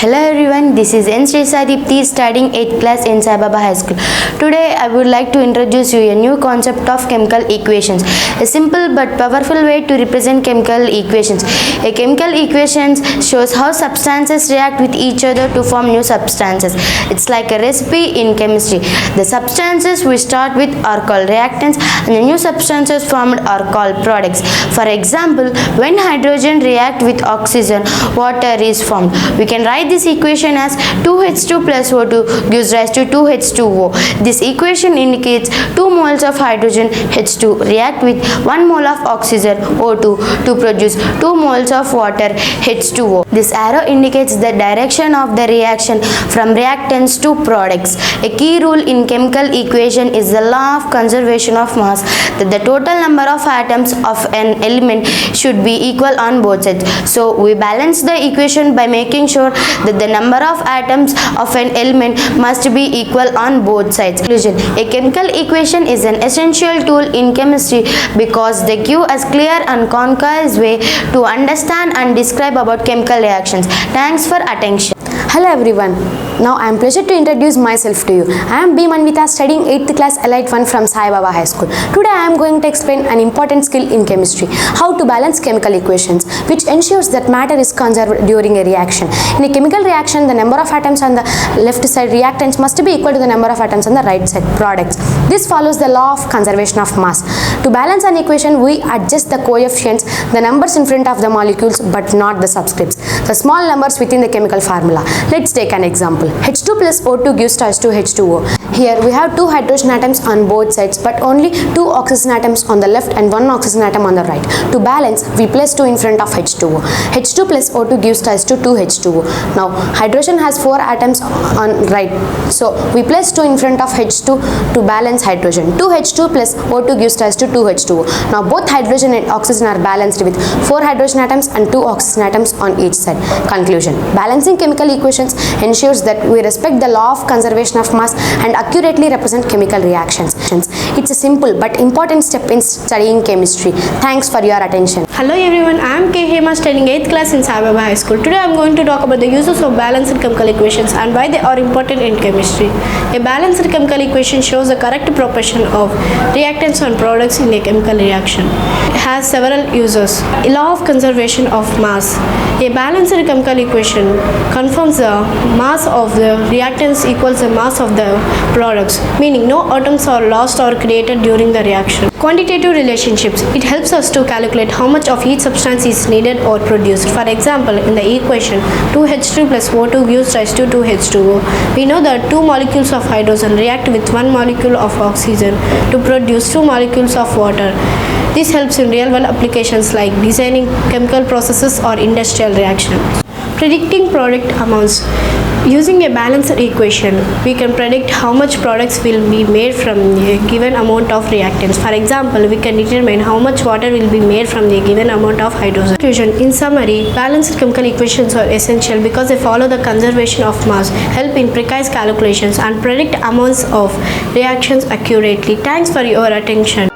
Hello everyone, this is Sree studying 8th class in Saibaba High School. Today I would like to introduce you a new concept of chemical equations. A simple but powerful way to represent chemical equations. A chemical equations shows how substances react with each other to form new substances. It's like a recipe in chemistry. The substances we start with are called reactants and the new substances formed are called products. For example, when hydrogen react with oxygen, water is formed. We can write this equation as 2H2 plus O2 gives rise to 2H2O. This equation indicates 2 moles of hydrogen H2 react with 1 mole of oxygen O2 to produce 2 moles of water H2O. This arrow indicates the direction of the reaction from reactants to products. A key rule in chemical equation is the law of conservation of mass, that the total number of atoms of an element should be equal on both sides. So we balance the equation by making sure that the number of atoms of an element must be equal on both sides. Conclusion. A chemical equation is an essential tool in chemistry because they give us clear and concise way to understand and describe about chemical reactions. Thanks for attention. Hello everyone. Now I am pleasure to introduce myself to you. I am Manvitha studying 8th class Elite 1 from Saibaba High School. Today I am going to explain an important skill in chemistry, how to balance chemical equations, which ensures that matter is conserved during a reaction. In a chemical reaction, the number of atoms on the left side reactants must be equal to the number of atoms on the right side products. This follows the law of conservation of mass. To balance an equation, we adjust the coefficients, the numbers in front of the molecules but not the subscripts, the small numbers within the chemical formula. Let's take an example. H2 plus O2 gives rise to H2O. Here we have 2 hydrogen atoms on both sides but only 2 oxygen atoms on the left and 1 oxygen atom on the right. To balance, we place 2 in front of H2O. H2 plus O2 gives rise to 2H2O. Now hydrogen has 4 atoms on right. So we place 2 in front of H2 to balance hydrogen. 2H2 plus O2 gives rise to 2H2O. Now both hydrogen and oxygen are balanced with 4 hydrogen atoms and 2 oxygen atoms on each side. Conclusion. Balancing chemical equations ensures that we respect the law of conservation of mass and accurately represent chemical reactions. It's a simple but important step in studying chemistry. Thanks for your attention. Hello everyone, I am Hema studying 8th class in Saibaba High School. Today I am going to talk about the uses of balanced chemical equations and why they are important in chemistry. A balanced chemical equation shows the correct proportion of reactants and products in a chemical reaction. It has several uses. A law of conservation of mass. A balanced chemical equation confirms the mass of the reactants equals the mass of the products, meaning no atoms are lost or created during the reaction. Quantitative relationships. It helps us to calculate how much of each substance is needed or produced. For example, in the equation 2H2 plus O2 gives rise to 2H2O. We know that 2 molecules of hydrogen react with 1 molecule of oxygen to produce 2 molecules of water. This helps in real-world applications like designing chemical processes or industrial reactions. Predicting product amounts. Using a balanced equation, we can predict how much products will be made from a given amount of reactants. For example, we can determine how much water will be made from a given amount of hydrogen. Conclusion. In summary, balanced chemical equations are essential because they follow the conservation of mass, help in precise calculations, and predict amounts of reactions accurately. Thanks for your attention.